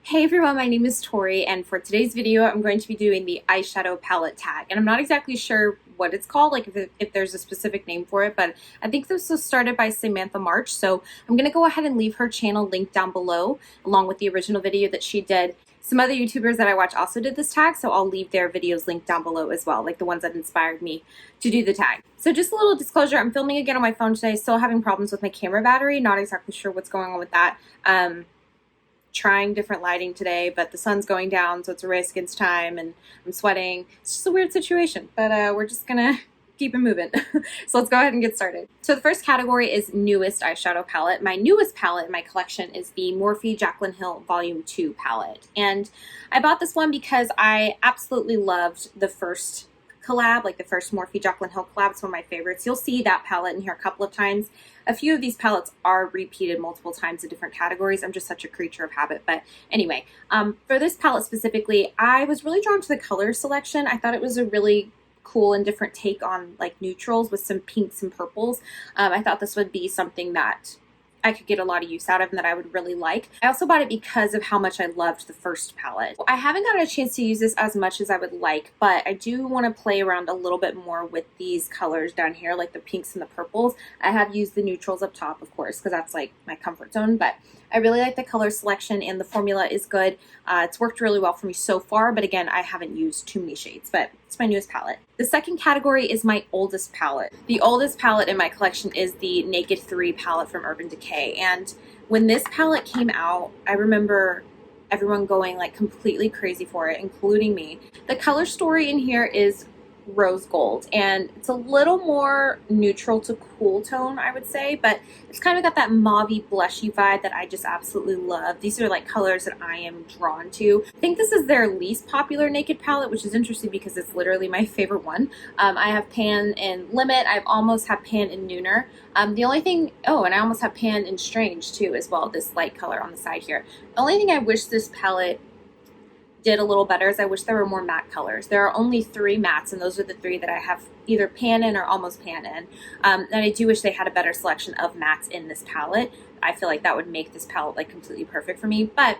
Hey everyone, my name is Tori, and for today's video I'm going to be doing the eyeshadow palette tag. And I'm not exactly sure what it's called, like if there's a specific name for it, but I think this was started by Samantha March, so I'm going to go ahead and leave her channel linked down below, along with the original video that she did. Some other YouTubers that I watch also did this tag, so I'll leave their videos linked down below as well, like the ones that inspired me to do the tag. So just a little disclosure, I'm filming again on my phone today, still having problems with my camera battery, not exactly sure what's going on with that. Trying different lighting today, but the sun's going down, so it's a race against time, and I'm sweating. It's just a weird situation, but we're just gonna keep it moving. So let's go ahead and get started. So the first category is newest eyeshadow palette. My newest palette in my collection is the Morphe Jaclyn Hill Volume 2 palette, and I bought this one because I absolutely loved the first collab, like the first Morphe Jaclyn Hill collab. It's one of my favorites. You'll see that palette in here a couple of times. A few of these palettes are repeated multiple times in different categories. I'm just such a creature of habit. But anyway, for this palette specifically, I was really drawn to the color selection. I thought it was a really cool and different take on like neutrals with some pinks and purples. I thought this would be something that I could get a lot of use out of and that I would really like. I also bought it because of how much I loved the first palette. I haven't gotten a chance to use this as much as I would like, but I do want to play around a little bit more with these colors down here, like the pinks and the purples. I have used the neutrals up top, of course, because that's like my comfort zone, but I really like the color selection and the formula is good. It's worked really well for me so far, but again, I haven't used too many shades, but it's my newest palette. The second category is my oldest palette. The oldest palette in my collection is the Naked 3 palette from Urban Decay, and when this palette came out, I remember everyone going like completely crazy for it, including me. The color story in here is rose gold, and it's a little more neutral to cool tone, I would say, but it's kind of got that mauvey blushy vibe that I just absolutely love. These are like colors that I am drawn to. I think this is their least popular Naked palette, which is interesting because it's literally my favorite one. I have Pan and Limit. I almost have Pan and Nooner. The only thing, oh, and I almost have Pan and Strange too as well, this light color on the side here. The only thing I wish this palette did a little better is I wish there were more matte colors. There are only 3 mattes, and those are the 3 that I have either pan in or almost pan in. And I do wish they had a better selection of mattes in this palette. I feel like that would make this palette like completely perfect for me. But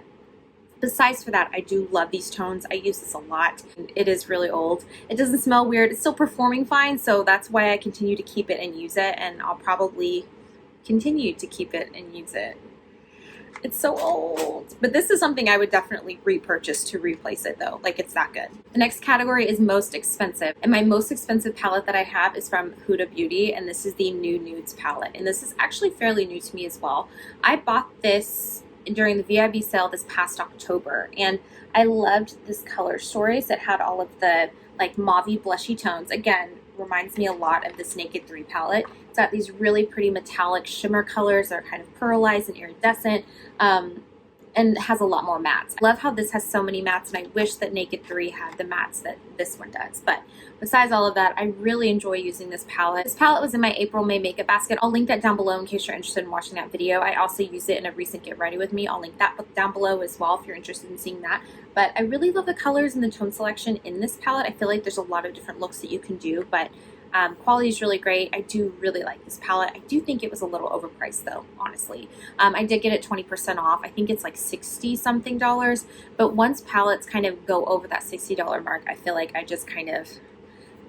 besides for that, I do love these tones. I use this a lot. It is really old. It doesn't smell weird. It's still performing fine, so that's why I continue to keep it and use it, and I'll probably continue to keep it and use it. It's so old. But this is something I would definitely repurchase to replace it though. Like, it's that good. The next category is most expensive. And my most expensive palette that I have is from Huda Beauty, and this is the New Nudes palette. And this is actually fairly new to me as well. I bought this during the VIB sale this past October, and I loved this color stories that had all of the like mauvey blushy tones. Again, reminds me a lot of this Naked 3 palette. It's got these really pretty metallic shimmer colors that are kind of pearlized and iridescent, and has a lot more mattes. I love how this has so many mattes, and I wish that Naked 3 had the mattes that this one does. But besides all of that, I really enjoy using this palette. This palette was in my April-May makeup basket. I'll link that down below in case you're interested in watching that video. I also used it in a recent Get Ready With Me. I'll link that down below as well if you're interested in seeing that. But I really love the colors and the tone selection in this palette. I feel like there's a lot of different looks that you can do, but quality is really great. I do really like this palette. I do think it was a little overpriced though, honestly. I did get it 20% off. I think it's like 60 something dollars, but once palettes kind of go over that $60 mark, I feel like I just kind of,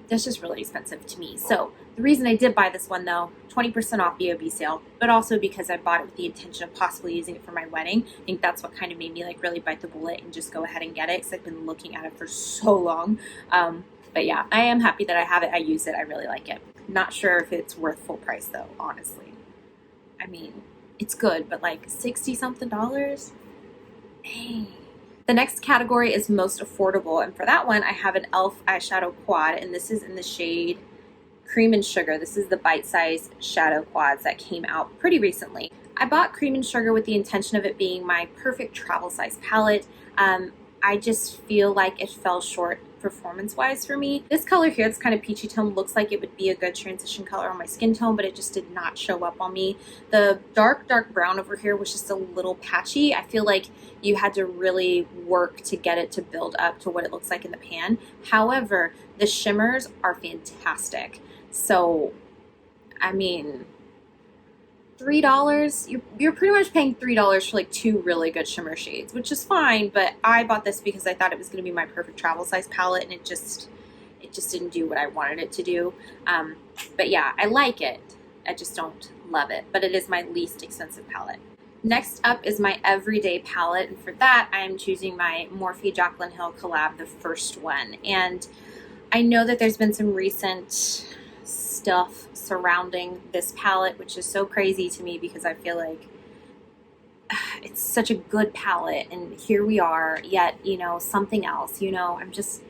that's just really expensive to me. So the reason I did buy this one though, 20% off VOB sale, but also because I bought it with the intention of possibly using it for my wedding. I think that's what kind of made me like really bite the bullet and just go ahead and get it, because I've been looking at it for so long. But yeah, I am happy that I have it. I use it. I really like it. Not sure if it's worth full price though, honestly. I mean, it's good, but like 60 something dollars? Dang. The next category is most affordable, and for that one I have an e.l.f. eyeshadow quad, and this is in the shade Cream and Sugar. This is the bite-sized shadow quads that came out pretty recently. I bought Cream and Sugar with the intention of it being my perfect travel size palette. I just feel like it fell short performance-wise for me. This color here, this kind of peachy tone, looks like it would be a good transition color on my skin tone, but it just did not show up on me. The dark brown over here was just a little patchy. I feel like you had to really work to get it to build up to what it looks like in the pan. However, the shimmers are fantastic. So, I mean, $3. You're pretty much paying $3 for like two really good shimmer shades, which is fine, but I bought this because I thought it was going to be my perfect travel size palette, and it just didn't do what I wanted it to do. But yeah, I like it. I just don't love it, but it is my least expensive palette. Next up is my everyday palette, and for that I'm choosing my Morphe Jaclyn Hill collab, the first one. And I know that there's been some recent stuff surrounding this palette, which is so crazy to me because I feel like it's such a good palette, and here we are, yet, you know, something else, you know, I'm just,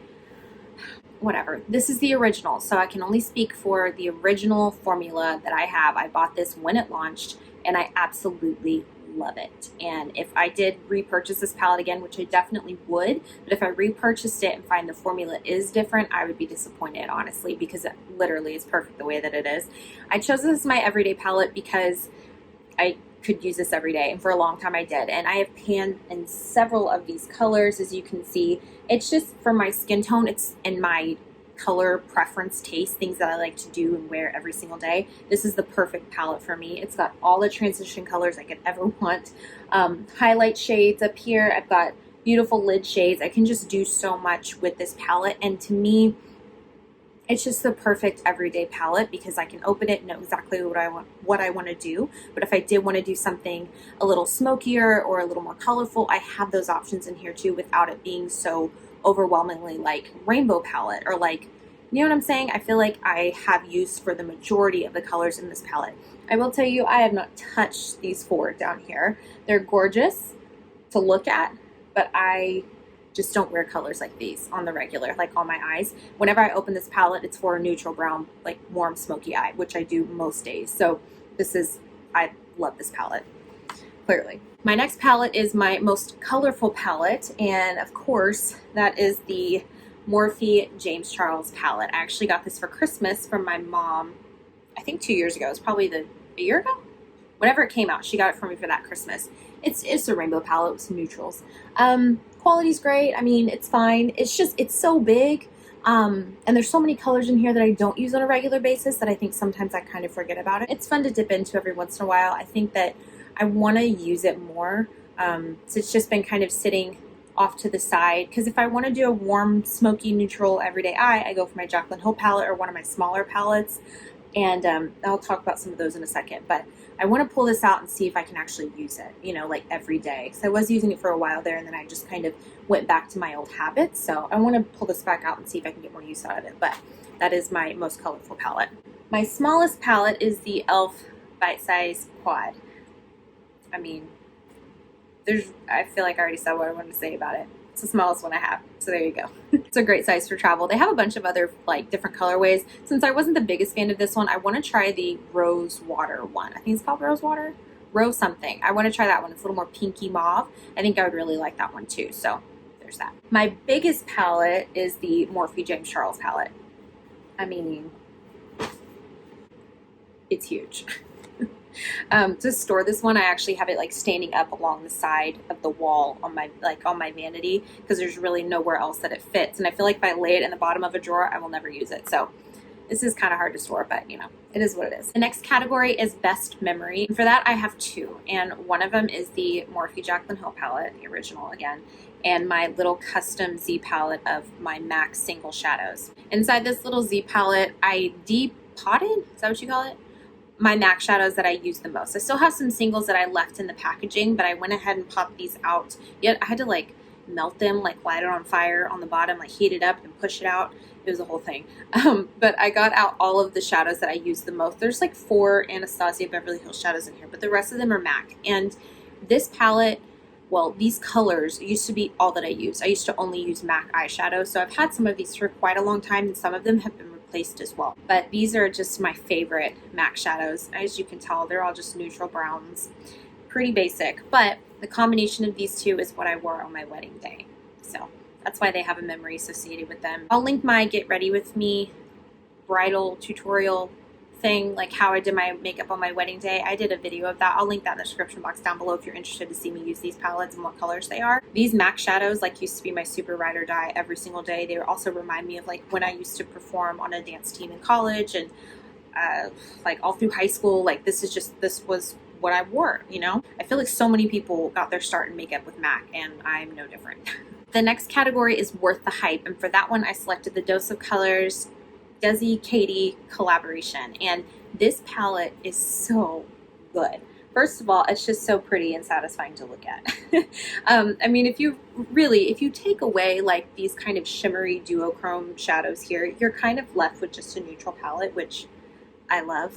whatever. This is the original, so I can only speak for the original formula that I have. I bought this when it launched, and I absolutely love it. And if I did repurchase this palette again, which I definitely would, but if I repurchased it and find the formula is different, I would be disappointed, honestly, because it literally is perfect the way that it is. I chose this as my everyday palette because I could use this every day, and for a long time I did. And I have panned in several of these colors, as you can see. It's just for my skin tone, it's in my color preference taste, things that I like to do and wear every single day. This is the perfect palette for me. It's got all the transition colors I could ever want. Highlight shades up here. I've got beautiful lid shades. I can just do so much with this palette, and to me, it's just the perfect everyday palette because I can open it and know exactly what I want to do. But if I did want to do something a little smokier or a little more colorful, I have those options in here too without it being so overwhelmingly like rainbow palette, or like, you know what I'm saying? I feel like I have use for the majority of the colors in this palette. I will tell you, I have not touched these four down here. They're gorgeous to look at, but I just don't wear colors like these on the regular, like on my eyes. Whenever I open this palette, it's for a neutral brown, like warm smoky eye, which I do most days. So I love this palette, clearly. My next palette is my most colorful palette, and of course, that is the Morphe James Charles palette. I actually got this for Christmas from my mom, I think 2 years ago. It was probably a year ago? Whenever it came out, she got it for me for that Christmas. It's a rainbow palette with some neutrals. Quality's great. I mean, it's fine. It's just, it's so big. And there's so many colors in here that I don't use on a regular basis that I think sometimes I kind of forget about it. It's fun to dip into every once in a while. I think that I want to use it more. So it's just been kind of sitting off to the side, because if I want to do a warm, smoky, neutral everyday eye, I go for my Jaclyn Hill palette or one of my smaller palettes, and I'll talk about some of those in a second. But I want to pull this out and see if I can actually use it, you know, like every day. So I was using it for a while there, and then I just kind of went back to my old habits. So I want to pull this back out and see if I can get more use out of it. But that is my most colorful palette. My smallest palette is the e.l.f. Bite Size Quad. I mean, I feel like I already said what I wanted to say about it. It's the smallest one I have, so there you go. It's a great size for travel. They have a bunch of other like different colorways. Since I wasn't the biggest fan of this one, I want to try the Rose Water one. I think it's called Rose Water? Rose something. I want to try that one. It's a little more pinky mauve. I think I would really like that one too, so there's that. My biggest palette is the Morphe James Charles palette. I mean, it's huge. To store this one, I actually have it like standing up along the side of the wall on my vanity, because there's really nowhere else that it fits, and I feel like if I lay it in the bottom of a drawer, I will never use it. So this is kind of hard to store, but you know, it is what it is. The next category is best memory, and for that I have two, and one of them is the Morphe Jaclyn Hill palette, the original again, and my little custom Z palette of my MAC single shadows. Inside this little Z palette, I depotted, is that what you call it? My MAC shadows that I use the most. I still have some singles that I left in the packaging, but I went ahead and popped these out. Yet I had to like melt them, like light it on fire on the bottom, like heat it up and push it out. It was a whole thing. But I got out all of the shadows that I use the most. There's like 4 Anastasia Beverly Hills shadows in here, but the rest of them are MAC. And this palette, well, these colors used to be all that I used. I used to only use MAC eyeshadow, so I've had some of these for quite a long time, and some of them have been replaced as well. But these are just my favorite MAC shadows. As you can tell, they're all just neutral browns. Pretty basic, but the combination of these two is what I wore on my wedding day. So that's why they have a memory associated with them. I'll link my Get Ready With Me bridal tutorial thing, like how I did my makeup on my wedding day. I did a video of that. I'll link that in the description box down below if you're interested to see me use these palettes and what colors they are. These MAC shadows like used to be my super ride or die every single day. They also remind me of like when I used to perform on a dance team in college, and like all through high school. Like this was what I wore, you know? I feel like so many people got their start in makeup with MAC, and I'm no different. The next category is worth the hype, and for that one I selected the Dose of Colors Desi Katie collaboration, and this palette is so good. First of all, it's just so pretty and satisfying to look at. I mean, if you take away like these kind of shimmery duochrome shadows here, you're kind of left with just a neutral palette, which I love.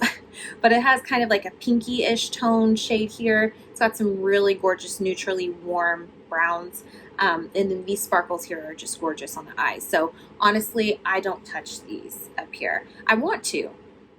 But it has kind of like a pinky-ish tone shade here. It's got some really gorgeous neutrally warm browns. And then these sparkles here are just gorgeous on the eyes. So honestly, I don't touch these up here. I want to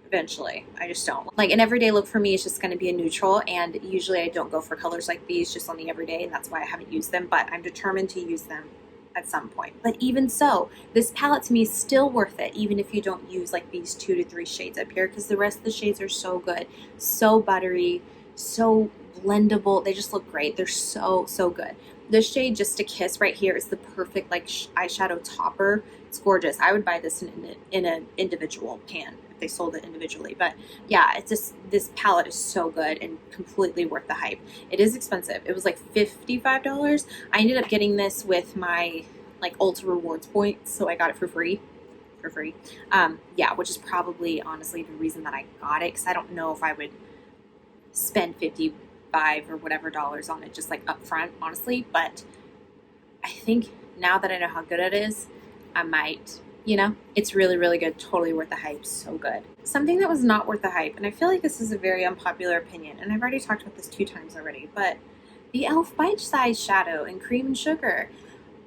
eventually. I just don't. Like an everyday look for me is just going to be a neutral, and usually I don't go for colors like these just on the everyday, and that's why I haven't used them, but I'm determined to use them at some point. But even so, this palette to me is still worth it, even if you don't use like these 2 to 3 shades up here, because the rest of the shades are so good, so buttery, so blendable. They just look great. They're so good. This shade Just a Kiss right here is the perfect like eyeshadow topper. It's gorgeous. I would buy this in an individual pan if they sold it individually. But yeah, it's just, this palette is so good and completely worth the hype. It is expensive. It was like $55. I ended up getting this with my like Ulta Rewards points, so I got it for free. Yeah, which is probably honestly the reason that I got it, because I don't know if I would spend 55 or whatever dollars on it just like up front, honestly. But I think now that I know how good it is, I might, you know. It's really good, totally worth the hype, so good. Something that was not worth the hype, and I feel like this is a very unpopular opinion, and I've already talked about this 2 times already, but the e.l.f. Bite Size Shadow in Cream and Sugar.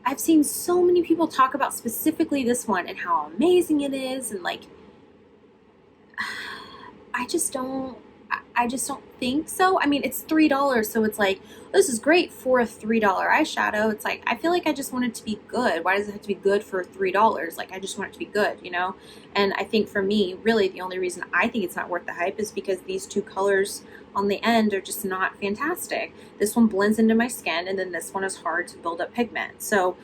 I've seen so many people talk about specifically this one and how amazing it is, and like, I just don't think so. I mean, it's $3, so it's like, this is great for a $3 eyeshadow. It's like, I feel like I just want it to be good. Why does it have to be good for $3? Like, I just want it to be good, you know? And I think for me, really the only reason I think it's not worth the hype is because these 2 colors on the end are just not fantastic. This one blends into my skin, and then this one is hard to build up pigment. So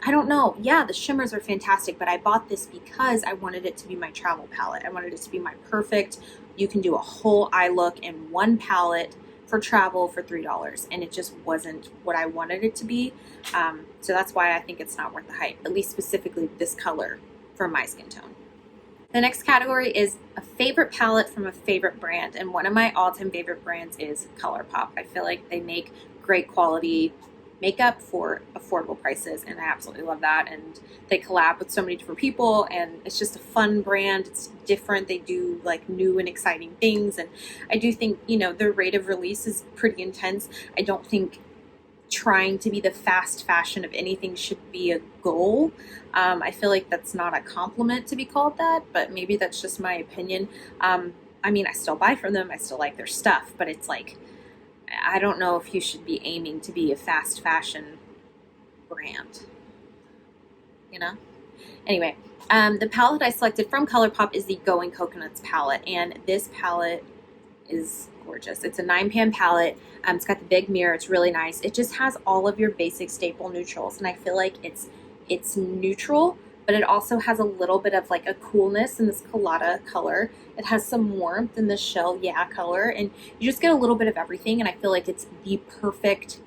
I don't know. Yeah, the shimmers are fantastic, but I bought this because I wanted it to be my travel palette. I wanted it to be my perfect, you can do a whole eye look in one palette for travel for $3, and it just wasn't what I wanted it to be. So that's why I think it's not worth the hype, at least specifically this color for my skin tone. The next category is a favorite palette from a favorite brand, and one of my all-time favorite brands is Colourpop. I feel like they make great quality makeup for affordable prices, and I absolutely love that. And they collab with so many different people, and it's just a fun brand. It's different. They do like new and exciting things, and I do think, you know, their rate of release is pretty intense. I don't think trying to be the fast fashion of anything should be a goal. I feel like that's not a compliment to be called that, but maybe that's just my opinion. I mean, I still buy from them. I still like their stuff, but it's like, I don't know if you should be aiming to be a fast fashion brand, you know? Anyway, the palette I selected from Colourpop is the Going Coconuts palette, and this palette is gorgeous. It's a 9-pan palette. It's got the big mirror. It's really nice. It just has all of your basic staple neutrals, and I feel like it's neutral, but it also has a little bit of like a coolness in this Colada color. It has some warmth in the Shell Yeah color, and you just get a little bit of everything, and I feel like it's the perfect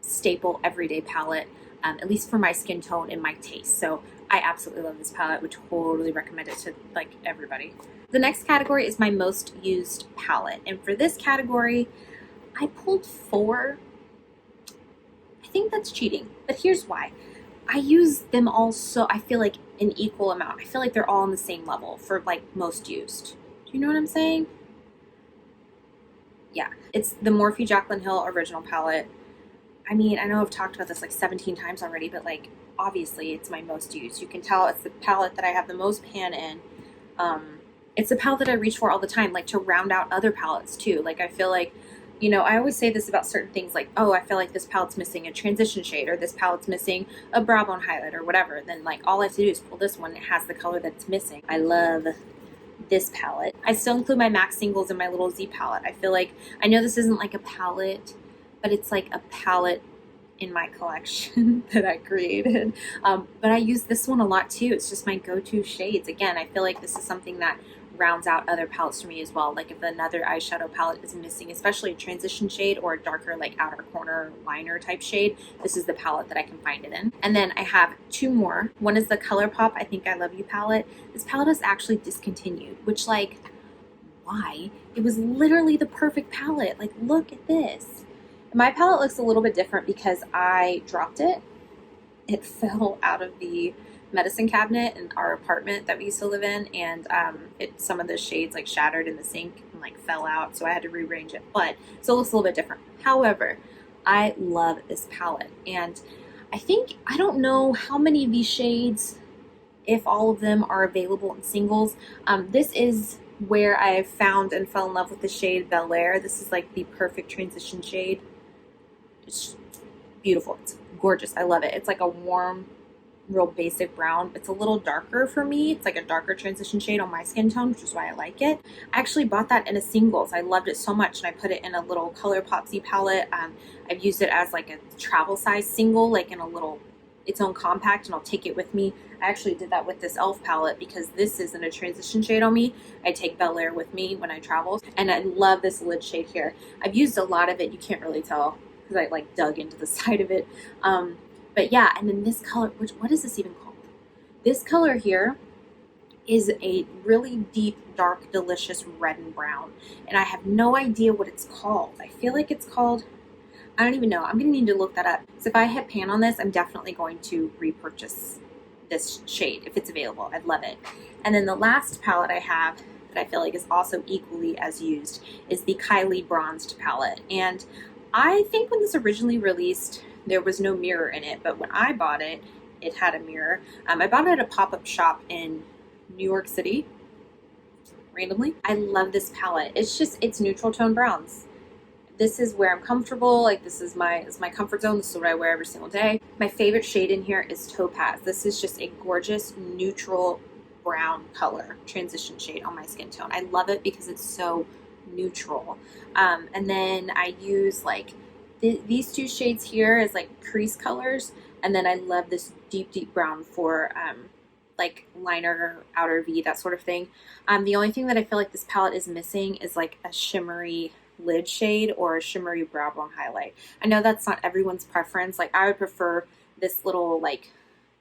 staple everyday palette, at least for my skin tone and my taste. So I absolutely love this palette. Would totally recommend it to like everybody. The next category is my most used palette, and for this category I pulled 4. I think that's cheating, but here's why. I use them all, so I feel like an equal amount. I feel like they're all on the same level for like most used. Do you know what I'm saying? Yeah, it's the Morphe Jaclyn Hill original palette. I mean, I know I've talked about this like 17 times already, but like obviously it's my most used. You can tell it's the palette that I have the most pan in. It's the palette that I reach for all the time, like to round out other palettes too. Like I feel like, you know, I always say this about certain things, like, oh, I feel like this palette's missing a transition shade, or this palette's missing a brow bone highlight, or whatever. Then like all I have to do is pull this one. It has the color that's missing. I love this palette. I still include my MAC singles in my little Z palette. I feel like, I know this isn't like a palette, but it's like a palette in my collection that I created. But I use this one a lot too. It's just my go-to shades. Again, I feel like this is something that rounds out other palettes for me as well. Like if another eyeshadow palette is missing, especially a transition shade or a darker like outer corner liner type shade, this is the palette that I can find it in. And then I have two more. One is the Colourpop I Think I Love You palette. This palette is actually discontinued, which like, why? It was literally the perfect palette. Like, look at this. My palette looks a little bit different because I dropped it. It fell out of the medicine cabinet in our apartment that we used to live in, and some of the shades like shattered in the sink and like fell out, so I had to rearrange it. But so it looks a little bit different. However, I love this palette, and I don't know how many of these shades, if all of them are available in singles. This is where I found and fell in love with the shade Bel Air. This is like the perfect transition shade. It's beautiful. It's gorgeous. I love it. It's like a warm, real basic brown. It's a little darker for me. It's like a darker transition shade on my skin tone, which is why I like it. I actually bought that in a singles. I loved it so much, and I put it in a little Colourpop palette. I've used it as like a travel size single, like in a little its own compact, and I'll take it with me. I actually did that with this e.l.f. palette because this isn't a transition shade on me. I take Bel Air with me when I travel, and I love this lid shade here. I've used a lot of it. You can't really tell because I like dug into the side of it. But yeah, and then this color, what is this even called? This color here is a really deep, dark, delicious red and brown. And I have no idea what it's called. I feel like it's called, I don't even know. I'm gonna need to look that up. So if I hit pan on this, I'm definitely going to repurchase this shade if it's available. I'd love it. And then the last palette I have that I feel like is also equally as used is the Kylie Bronzed palette. And I think when this originally released, there was no mirror in it, but when I bought it, it had a mirror. I bought it at a pop-up shop in New York City, randomly. I love this palette. It's neutral tone browns. This is where I'm comfortable. Like this is my comfort zone. This is what I wear every single day. My favorite shade in here is Topaz. This is just a gorgeous neutral brown color transition shade on my skin tone. I love it because it's so neutral. And then I use like these two shades here as like crease colors, and then I love this deep brown for like liner, outer V, that sort of thing. The only thing that I feel like this palette is missing is like a shimmery lid shade or a shimmery brow bone highlight. I know that's not everyone's preference. Like I would prefer this little like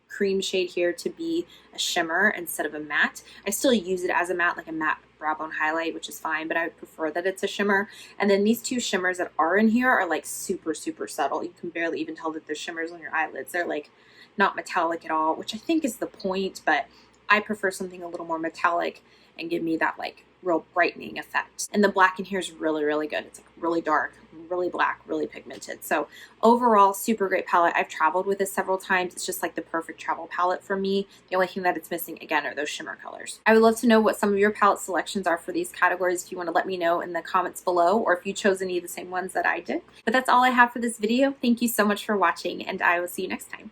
cream shade here to be a shimmer instead of a matte. I still use it as a matte, like a matte brow bone highlight, which is fine, but I would prefer that it's a shimmer. And then these two shimmers that are in here are like super subtle. You can barely even tell that there's shimmers on your eyelids. They're like not metallic at all, which I think is the point, but I prefer something a little more metallic and give me that like real brightening effect. And the black in here is really good. It's like really dark, really black, really pigmented. So overall, super great palette. I've traveled with this several times. It's just like the perfect travel palette for me. The only thing that it's missing, again, are those shimmer colors. I would love to know what some of your palette selections are for these categories. If you want to let me know in the comments below, or if you chose any of the same ones that I did. But that's all I have for this video. Thank you so much for watching, and I will see you next time.